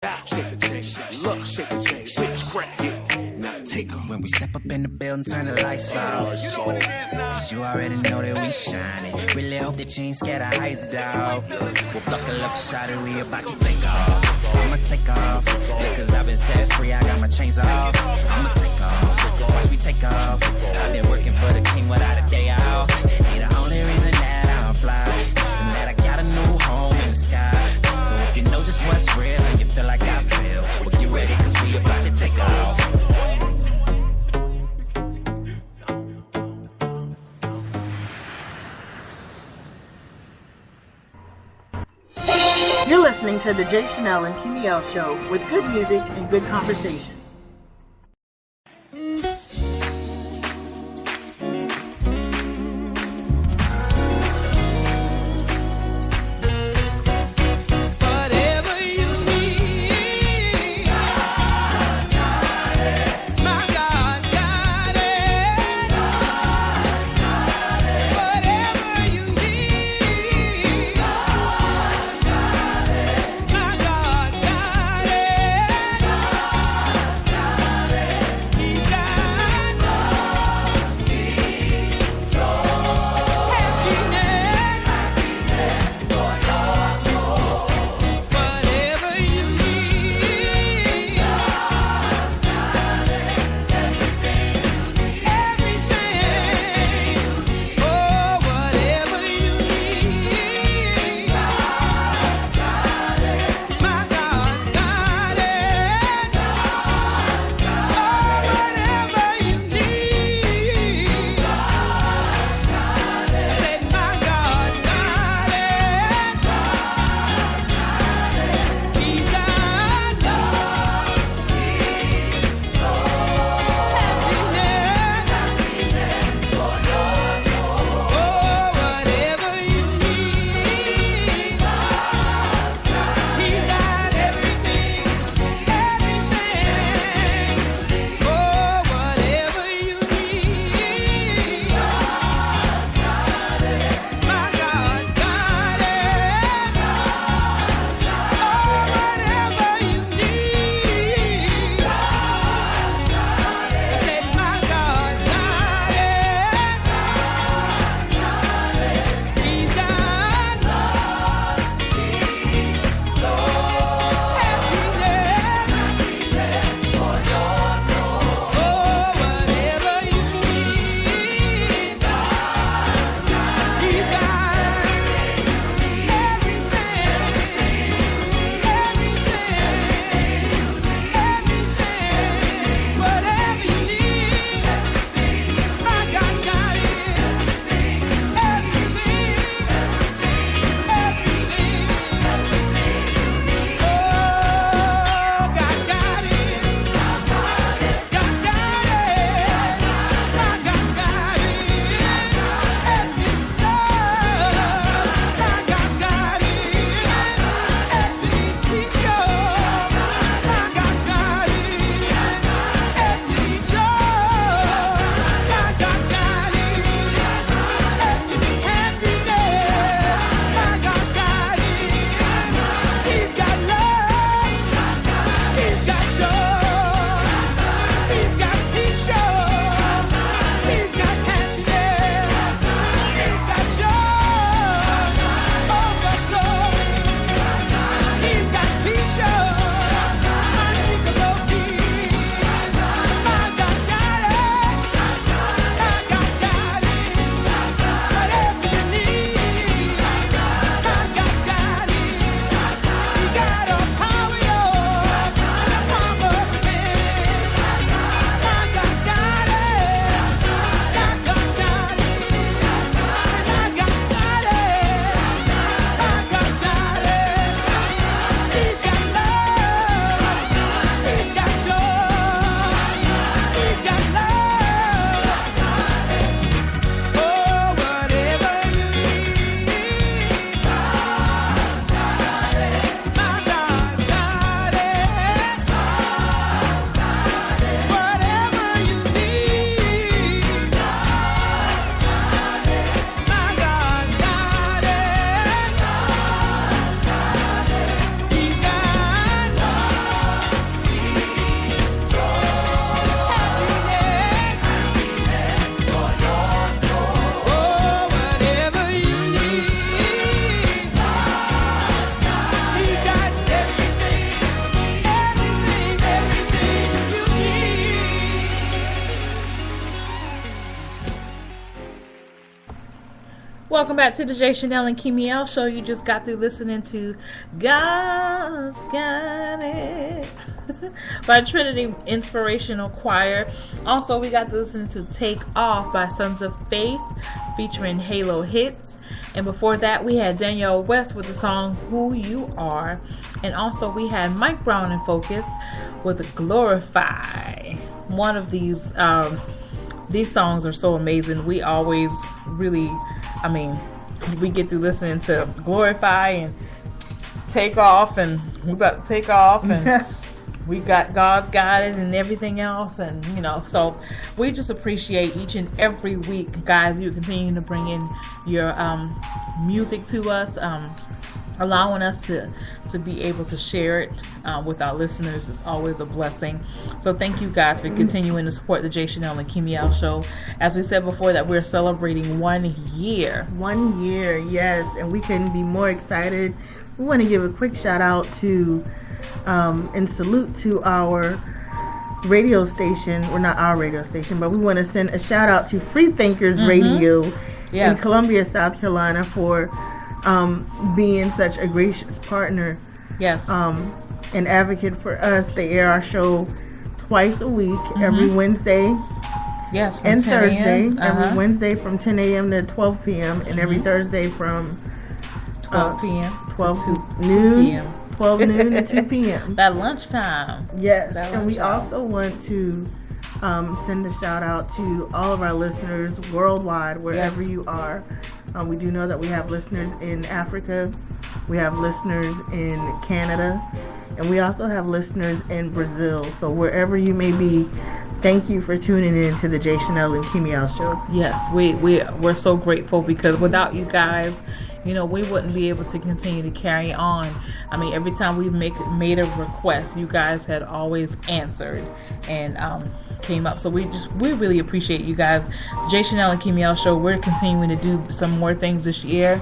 Shake the change, look, shake the change, witchcraft, yeah. Now take them. When we step up in the building, turn the lights off. You know what it is now. Cause you already know that we shining. Really hope that you ain't scared of heights, dawg. We'll pluck a look, shot it, we about to take off. I'ma take off. Yeah, cause I've been set free, I got my chains off. I'ma take off. Watch me take off. I've been working for the king without a day off. Ain't the only reason that I'm fly. And that I got a new home in the sky. So if you know just what's real and you feel like I feel, well, get ready cause we about to take off. You're listening to the Shennel and Keymiel show with good music and good conversation. welcome back to the Shennel and Keymiel show. You just got through listening to God's Got It by Trinity Inspirational Choir. Also, we got to listen to Take Off by Sons of Faith featuring Halo Hits. And before that, we had Danielle West with the song Who You Are. And also, we had Mike Brown in Focus with Glorify. One of these songs are so amazing. We always really, we get through listening to Glorify and Take Off, and we about to take off, and we got God's Got It and everything else. And, so we just appreciate each and every week, guys, you continue to bring in your music to us, allowing us to be able to share it with our listeners is always a blessing. So thank you guys for continuing to support the Shennel and Keymiel show. As we said before, that we're celebrating 1 year. 1 year, yes, and we couldn't be more excited. We want to give a quick shout out to and salute to our radio station, or not our radio station, but we want to send a shout out to Free Thinkers Radio in Columbia, South Carolina, for being such a gracious partner. Yes. An advocate for us. They air our show twice a week, every Wednesday and Thursday. Every Wednesday from 10 a.m. to 12 p.m. and every Thursday from 12 p.m. 12 to noon, 2 p.m. 12 noon to 2 p.m. That lunchtime. Yes. That and we lunchtime. also want to send a shout out to all of our listeners worldwide, wherever you are. We do know that we have listeners in Africa, we have listeners in Canada, and we also have listeners in Brazil. So wherever you may be, thank you for tuning in to the Shennel and Keymiel show. Yes, we're so grateful, because without you guys, we wouldn't be able to continue to carry on. Every time we made a request, you guys had always answered and came up. So we really appreciate you guys. Shennel and Keymiel show, we're continuing to do some more things this year.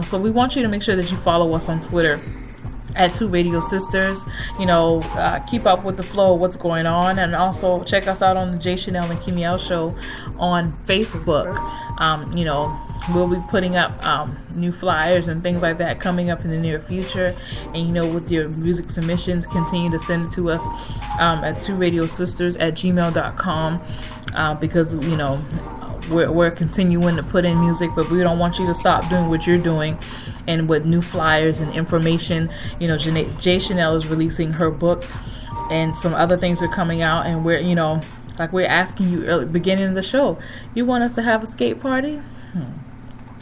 So we want you to make sure that you follow us on Twitter at 2 Radio Sisters. Keep up with the flow of what's going on, and also check us out on the Shennel and Keymiel show on Facebook. We'll be putting up new flyers and things like that coming up in the near future. And with your music submissions, continue to send it to us at 2radiosisters@gmail.com, because we're continuing to put in music, but we don't want you to stop doing what you're doing. And with new flyers and information, Shennel is releasing her book, and some other things are coming out, and we're we're asking you early beginning of the show, you want us to have a skate party?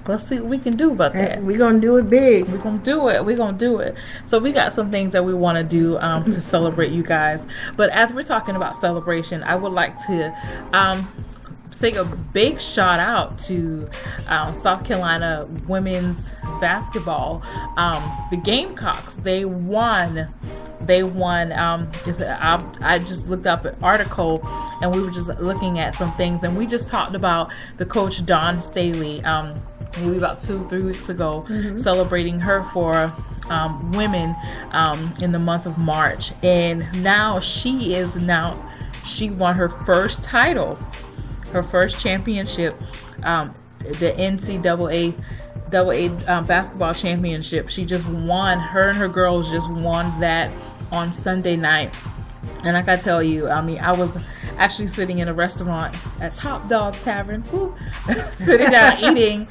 Let's see what we can do about that. We're going to do it big. We're going to do it. So we got some things that we want to do to celebrate you guys. But as we're talking about celebration, I would like to say a big shout out to South Carolina women's basketball. The Gamecocks, they won. I just looked up an article, and we were just looking at some things, and we just talked about the coach Dawn Staley, maybe about 2-3 weeks ago, celebrating her for women in the month of March. And now she won her first title, her first championship, the NCAA basketball championship. She just won. Her and her girls just won that on Sunday night. And like I tell you, I was actually sitting in a restaurant at Top Dog Tavern, sitting down eating,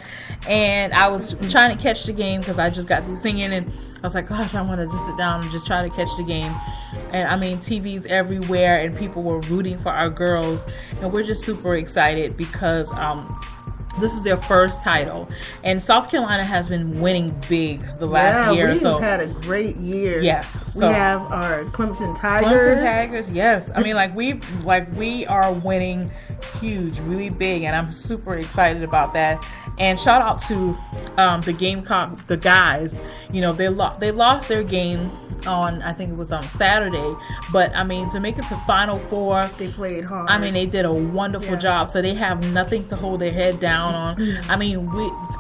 and I was trying to catch the game because I just got through singing, and I was like, gosh, I want to just sit down and just try to catch the game. And TVs everywhere, and people were rooting for our girls, and we're just super excited because this is their first title, and South Carolina has been winning big the last year. We've so had a great year. Yes, so we have our Clemson Tigers. Yes, we are winning huge, really big, and I'm super excited about that. And shout out to the Gamecock, the guys. They lost their game on, I think it was on Saturday, but to make it to Final Four, they played hard. They did a wonderful job. So they have nothing to hold their head down on.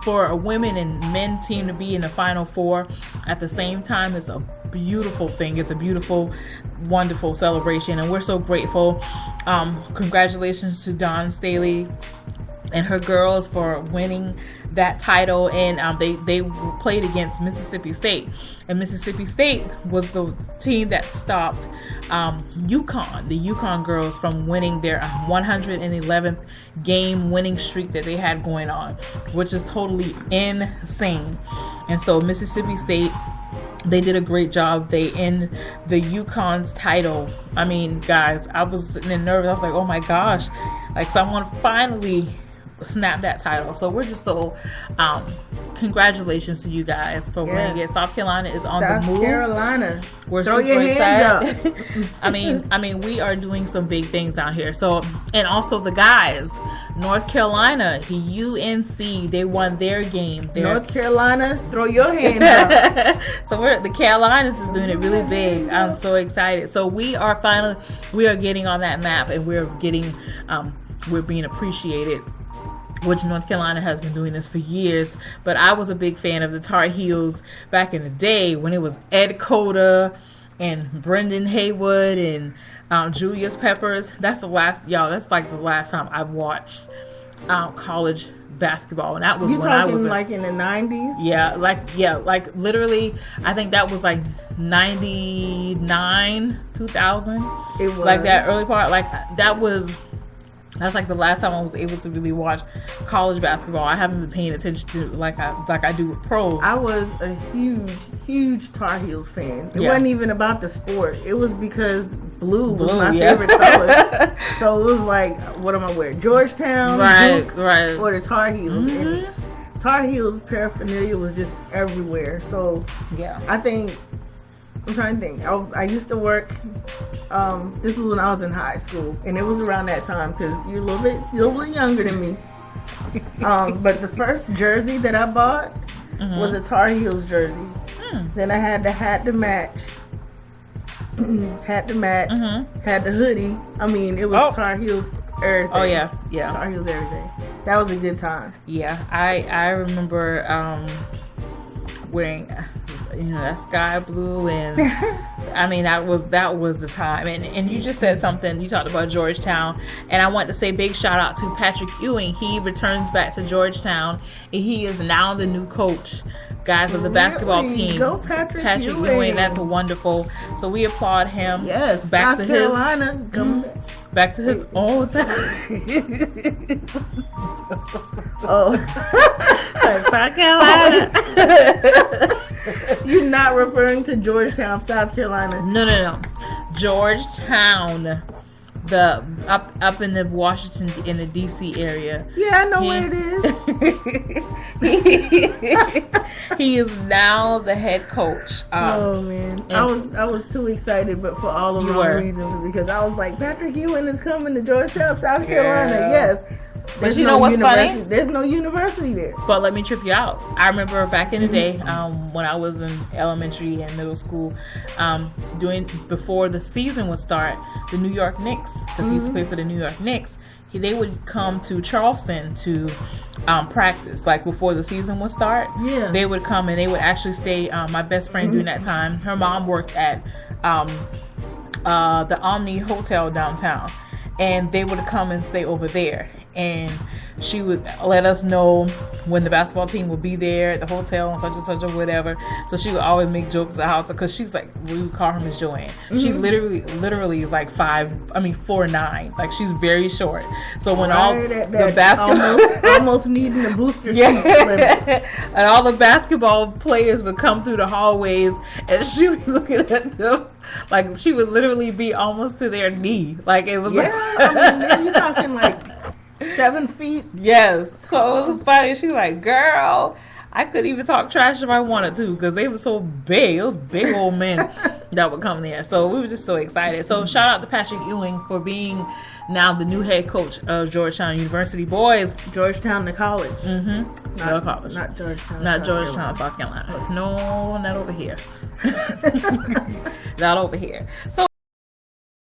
For a women and men team to be in the Final Four at the same time is a beautiful thing. It's a beautiful, wonderful celebration, and we're so grateful. Congratulations to Dawn Staley and her girls for winning that title, and they played against Mississippi State, and Mississippi State was the team that stopped the UConn girls from winning their 111th game winning streak that they had going on, which is totally insane. And so Mississippi State, they did a great job. They end the UConn's title. I mean, guys, I was sitting there nervous. I was like, oh my gosh, like someone finally snap that title. So we're just so congratulations to you guys for winning it. South Carolina is on the move. South Carolina, we're throw super your excited. hands up. I mean we are doing some big things out here. So, and also the guys, North Carolina, UNC, they won their game. North Carolina, throw your hands up. So the Carolinas is doing it really big. I'm so excited. So we are getting on that map, and we're being appreciated, which North Carolina has been doing this for years. But I was a big fan of the Tar Heels back in the day when it was Ed Cota and Brendan Haywood and Julius Peppers. That's like the last time I watched college basketball, and that was when I was like in the 90s. Like literally, I think that was like 99, 2000. It was like that early part. Like that's like the last time I was able to really watch college basketball. I haven't been paying attention to like I do with pros. I was a huge Tar Heels fan. It wasn't even about the sport. It was because blue was my favorite color. So it was like, what am I wearing? Georgetown, Duke, or the Tar Heels. Mm-hmm. And Tar Heels paraphernalia was just everywhere. So I'm trying to think. I used to work. This was when I was in high school, and it was around that time because you're a little bit younger than me. But the first jersey that I bought was a Tar Heels jersey. Then I had the hat to match. Had the hoodie. I mean, it was Tar Heels everything. Oh yeah. Tar Heels everything. That was a good time. Yeah, I remember wearing that sky blue, and I mean that was the time. And you just said something, you talked about Georgetown, and I want to say big shout out to Patrick Ewing. He returns back to Georgetown, and he is now the new coach, guys, of the basketball team. Go Patrick Ewing. That's wonderful. So we applaud him. Yes, back South to Carolina, back to his old time. South Carolina. You're not referring to Georgetown, South Carolina. No. Georgetown, the up in the Washington, in the DC area. Yeah, I know where it is. He is now the head coach. Oh man, I was too excited, but for all the wrong reasons, because I was like, Patrick Ewing is coming to Georgetown, South Carolina. Yes. But you know what's funny? There's no university there. But let me trip you out. I remember back in the day, when I was in elementary and middle school, before the season would start, the New York Knicks, because he used to play for the New York Knicks, they would come to Charleston to practice, like before the season would start. Yeah. They would come, and they would actually stay. My best friend during that time, her mom worked at the Omni Hotel downtown, and they would come and stay over there. And she would let us know when the basketball team would be there at the hotel and such or whatever. So she would always make jokes about how, because she's like, we would call her Miss Joanne. She literally is like 4'9". Like, she's very short. So when the basketball almost needing a booster seat, and all the basketball players would come through the hallways, and she would look at them like she would literally be almost to their knee. Like, it was you're talking like 7 feet. Yes. So it was funny. She was like, girl, I couldn't even talk trash if I wanted to, because they were so big. Those big old men that would come there. So we were just so excited. So shout out to Patrick Ewing for being now the new head coach of Georgetown University. Boys. Georgetown, the college. Mm-hmm. Not college. Not Georgetown. Not Georgetown, South Carolina. No, not over here. Not over here. So